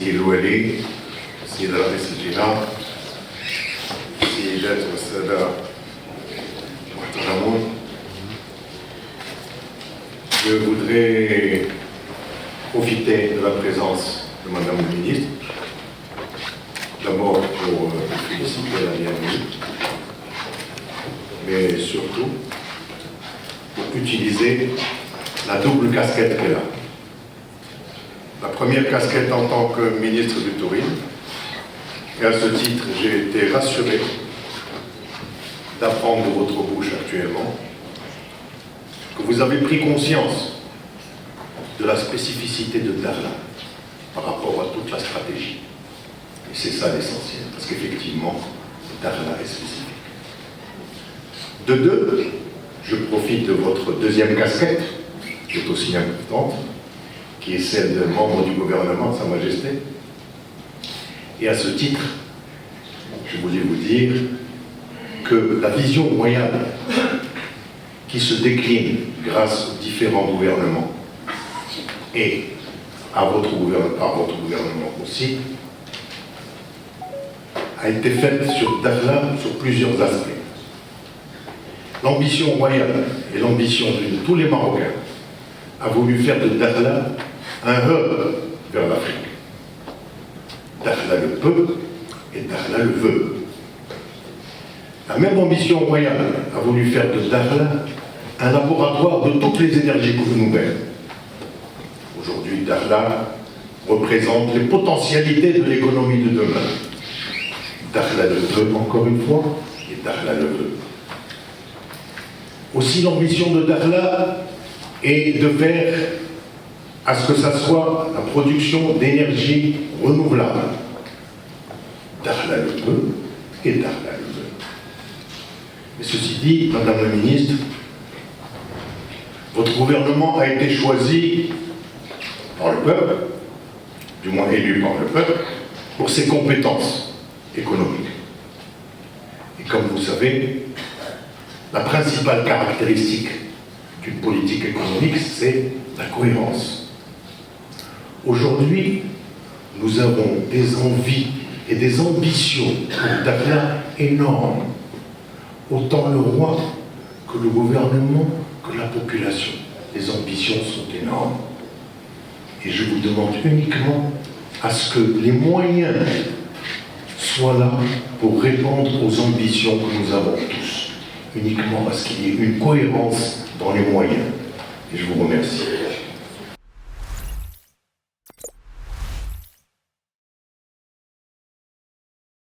الولي السيد رئيس الجهة السيدات والسادة المحترمون. Je voudrais profiter de la présence de Madame le Ministre, d'abord pour féliciter la bienvenue, mais surtout pour utiliser la double casquette qu'elle a. La première casquette en tant que ministre du Tourisme, et à ce titre, j'ai été rassuré d'apprendre de votre bouche actuellement que vous avez pris conscience de la spécificité de Dakhla par rapport à toute la stratégie. Et c'est ça l'essentiel, parce qu'effectivement, Dakhla est spécifique. De deux, je profite de votre deuxième casquette, qui est aussi importante, qui est celle de membre du gouvernement, Sa Majesté. Et à ce titre, je voulais vous dire que la vision royale qui se décline grâce aux différents gouvernements et à votre gouvernement aussi, a été faite sur Dakhla sur plusieurs aspects. L'ambition royale et l'ambition de tous les Marocains a voulu faire de Dakhla un hub vers l'Afrique. Dakhla le peut et Dakhla le veut. La même ambition royale a voulu faire de Dakhla un laboratoire de toutes les énergies nouvelles. Aujourd'hui, Dakhla représente les potentialités de l'économie de demain. Dakhla le veut encore une fois et Dakhla le veut. Aussi, l'ambition de Dakhla est de faire à ce que ça soit la production d'énergie renouvelable. Dakhla le peut et Dakhla le veut. Mais ceci dit, Madame la Ministre, votre gouvernement a été choisi par le peuple, du moins élu par le peuple, pour ses compétences économiques. Et comme vous savez, la principale caractéristique d'une politique économique, c'est la cohérence. Aujourd'hui, nous avons des envies et des ambitions pour Dakhla énormes. Autant le roi que le gouvernement que la population. Les ambitions sont énormes. Et je vous demande uniquement à ce que les moyens soient là pour répondre aux ambitions que nous avons tous. Uniquement à ce qu'il y ait une cohérence dans les moyens. Et je vous remercie.